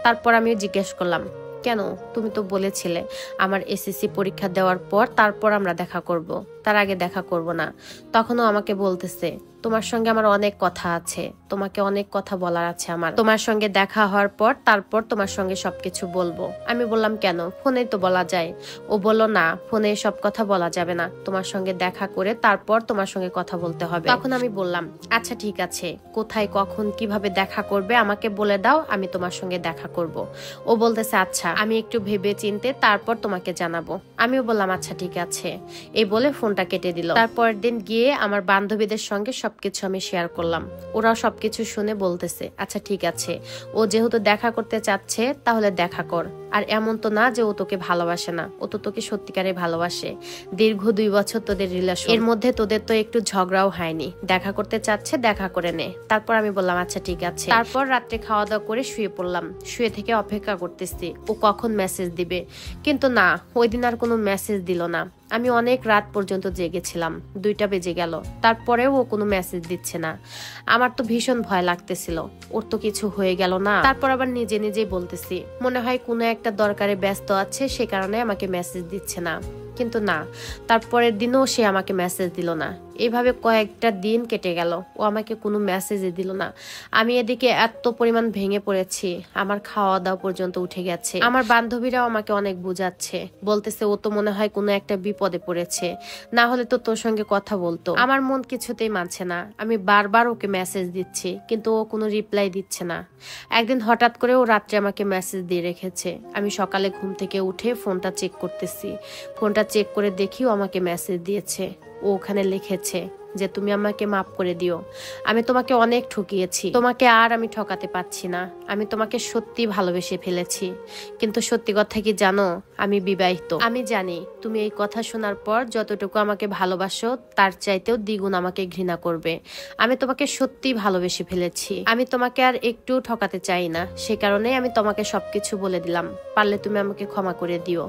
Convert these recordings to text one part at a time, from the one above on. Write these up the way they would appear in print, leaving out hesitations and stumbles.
তারপর আমি জিজ্ঞেস করলাম, কেন? তুমি তো বলেছিলে আমার এসএসসি পরীক্ষা দেওয়ার পর তারপর আমরা দেখা করব, তার আগে দেখা করব না। তখনও আমাকে বলতেছে, তোমার সঙ্গে আমার অনেক কথা আছে, তোমাকে অনেক কথা বলার আছে আমার, তোমার সঙ্গে দেখা হওয়ার পর তারপর তোমার সঙ্গে সবকিছু বলবো। আমি বললাম, কেন? ফোনেই তো বলা যায়। ও বলল, না, ফোনে সব কথা বলা যাবে না, তোমার সঙ্গে দেখা করে তারপর তোমার সঙ্গে কথা বলতে হবে। তখন আমি বললাম, আচ্ছা ঠিক আছে, কোথায়, কখন, কিভাবে দেখা করবে আমাকে বলে দাও, আমি তোমার সঙ্গে দেখা করব। ও বলতেছে, আচ্ছা আমি একটু ভেবে চিনতে তারপর তোমাকে জানাবো। আমিও বললাম, আচ্ছা ঠিক আছে। এই বলে ফোনটা কেটে দিল। তারপরের দিন গিয়ে আমার বান্ধবীদের সঙ্গে সবকিছু আমি শেয়ার করলাম। ওরাও সবকিছু শুনে বলতেছে, আচ্ছা ঠিক আছে, ও যেহেতু দেখা করতে চাচ্ছে তাহলে দেখা কর। আর এমন তো না যে ও তোকে ভালোবাসে না, ও তো তোকে সত্যিকারে ভালোবাসে। দীর্ঘ 2 বছর তোদের রিলেশন, এর মধ্যে তোদের তো একটু ঝগড়াও হয়নি। দেখা করতে চাচ্ছে, দেখা করে নে। তারপর আমি বললাম, আচ্ছা ঠিক আছে। তারপর রাত্রে খাওয়া দাওয়া করে শুয়ে পড়লাম। শুয়ে থেকে অপেক্ষা করতেছি ও কখন মেসেজ দিবে, কিন্তু না, ওই দিন আর কোনো মেসেজ দিল না। আমি অনেক রাত পর্যন্ত জেগেছিলাম, 2টা বেজে গেল, তারপরেও ও কোনো মেসেজ দিচ্ছে না। আমার তো ভীষণ ভয় লাগতেছিল, ওর তো কিছু হয়ে গেল না। তারপর আবার নিজে নিজেই বলতেছি, মনে হয় কোনো একটা দরকারে ব্যস্ত আছে, সে কারণে আমাকে মেসেজ দিচ্ছে না। কিন্তু না, তারপরের দিনও সে আমাকে মেসেজ দিল না। এইভাবে কয়েকটা দিন কেটে গেল, ও আমাকে কোনো মেসেজই দিল না। আমি এদিকে এত পরিমাণ ভেঙে পড়েছি, আমার খাওয়া দাওয়া পর্যন্ত উঠে গেছে। আমার বান্ধবীরাও আমাকে অনেক বুঝাচ্ছে, বলতেছে ও তো মনে হয় কোনো একটা বিপদে পড়েছে, না হলে তো তোর সঙ্গে কথা বলতো। আমার মন কিছুতেই মানছে না। আমি বারবার ওকে মেসেজ দিচ্ছি, কিন্তু ও কোনো রিপ্লাই দিচ্ছে না। একদিন হঠাৎ করে ও রাত্রে আমাকে মেসেজ দিয়ে রেখেছে। আমি সকালে ঘুম থেকে উঠে ফোনটা চেক করতেছি। ফোনটা চেক করে দেখি ও আমাকে মেসেজ দিয়েছে। ও ওখানে লিখেছে যে, তুমি আমাকে মাফ করে দিও, আমি তোমাকে অনেক ঠকিয়েছি, তোমাকে আর আমি ঠকাতে পারছি না, আমি তোমাকে সত্যি ভালোবেসে ফেলেছি। কিন্তু সত্যি কথা কি জানো, আমি বিবাহিত। আমি জানি তুমি এই কথা শোনার পর যতটুকু আমাকে ভালোবাসো তার চাইতেও দ্বিগুণ আমাকে ঘৃণা করবে। আমি তোমাকে সত্যি ভালোবেসে ফেলেছি, আমি তোমাকে আর একটু ঠকাতে চাই না, সে কারণে আমি তোমাকে সবকিছু বলে দিলাম। পারলে তুমি আমাকে ক্ষমা করে দিও,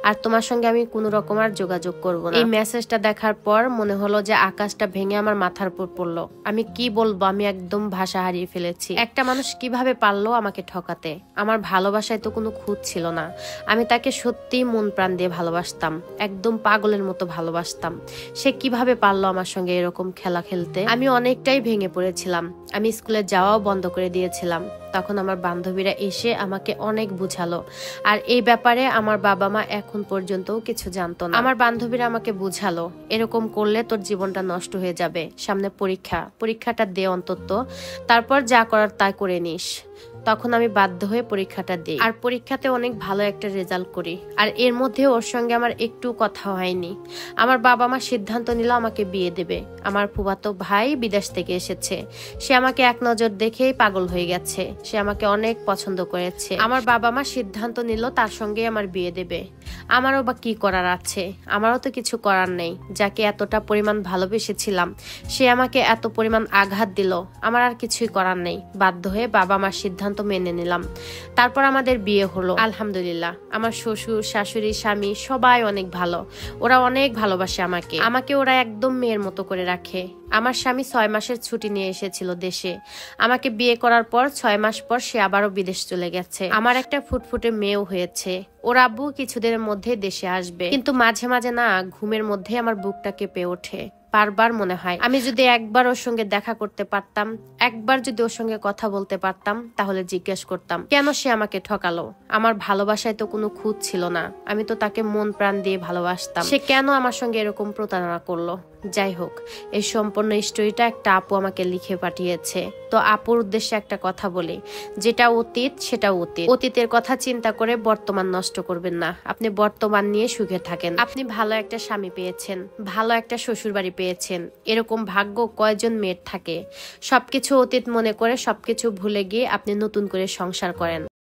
আর তোমার সঙ্গে আমি কোনো রকম আর যোগাযোগ করবো না। এই মেসেজটা দেখার পর মনে হলো যে আকাশটা ভেঙে আমার মাথার উপর পড়লো। আমি কি বলবো, আমি একদম ভাষা হারিয়ে ফেলেছি। একটা মানুষ কিভাবে পারলো আমাকে ঠকাতে? আমার ভালোবাসায় তো কোনো খুঁত ছিল না। আমি তাকে সত্যি মন প্রাণ দিয়ে ভালোবাসতাম, একদম পাগলের মতো ভালোবাসতাম। সে কিভাবে পারলো আমার সঙ্গে এরকম খেলা খেলতে? আমি অনেকটাই ভেঙে পড়েছিলাম। আমি স্কুলে যাওয়াও বন্ধ করে দিয়েছিলাম। তখন আমার বান্ধবীরা এসে আমাকে অনেক বুঝালো, আর এই ব্যাপারে আমার বাবা মা এখন পর্যন্তও কিছু জানতো না। আমার বান্ধবীরা আমাকে বুঝালো, এরকম করলে তোর জীবনটা নষ্ট হয়ে যাবে, সামনে পরীক্ষাটা দে অন্তত, তারপর যা করার তা করে নিস। তখন আমি বাধ্য হয়ে পরীক্ষাটা দিই, আর পরীক্ষাতে অনেক ভালো একটা রেজাল্ট করি। আর এর মধ্যে ওর সঙ্গে আমার একটু কথা হয়নি। আমার বাবা মা সিদ্ধান্ত নিল আমাকে বিয়ে দেবে। আমার ফুফাতো ভাই বিদেশ থেকে এসেছে, সে আমাকে এক নজর দেখেই পাগল হয়ে গেছে, সে আমাকে অনেক পছন্দ করেছে। আমার বাবা মা সিদ্ধান্ত নিল তার সঙ্গে আমার বিয়ে দেবে। আমারও বা কি করার আছে? আমারও তো কিছু করার নেই। যাকে এতটা পরিমাণ ভালোবেসেছিলাম সে আমাকে এত পরিমাণ আঘাত দিল, আমার আর কিছুই করার নেই। বাধ্য হয়ে বাবা মার সিদ্ধান্ত মেনে নিলাম। তারপর আমাদের বিয়ে হলো, আলহামদুলিল্লাহ। আমার শ্বশুর, শাশুড়ি, স্বামী সবাই অনেক ভালো, ওরা অনেক ভালোবাসে আমাকে ওরা একদম মেয়ের মতো করে রাখে। আমার স্বামী 6 মাসের ছুটি নিয়ে এসেছিল দেশে। আমাকে বিয়ে করার পর 6 মাস পর সে আবারও বিদেশ চলে গেছে। আমার একটা ফুটফুটে মেয়েও হয়েছে। ওর আব্বু কিছুদিনের মধ্যে দেশে আসবে, কিন্তু মাঝে মাঝে না, ঘুমের মধ্যে আমার বুকটা কেঁপে ওঠে। বারবার মনে হয় আমি যদি একবার ওর সঙ্গে দেখা করতে পারতাম, একবার যদি ওর সঙ্গে কথা বলতে পারতাম, তাহলে জিজ্ঞেস করতাম কেন সে আমাকে ঠকালো। আমার ভালোবাসায় তো কোনো খুঁত ছিল না, আমি তো তাকে মন প্রাণ দিয়ে ভালোবাসতাম। সে কেন আমার সঙ্গে এরকম প্রতারণা করলো? যাই হোক, এই সম্পূর্ণ স্টোরিটা একটা আপু আমাকে লিখে পাঠিয়েছে। তো আপুর উদ্দেশ্যে একটা কথা বলি, যেটা অতীত সেটা অতীত। অতীতের কথা চিন্তা করে বর্তমান নষ্ট করবেন না। আপনি বর্তমান নিয়ে সুখে থাকেন। আপনি ভালো একটা স্বামী পেয়েছেন, ভালো একটা শ্বশুর বাড়ি পেয়েছেন, এরকম ভাগ্য কয়জন মেয়ের থাকে? সবকিছু অতীত মনে করে সবকিছু ভুলে গিয়ে আপনি নতুন করে সংসার করেন।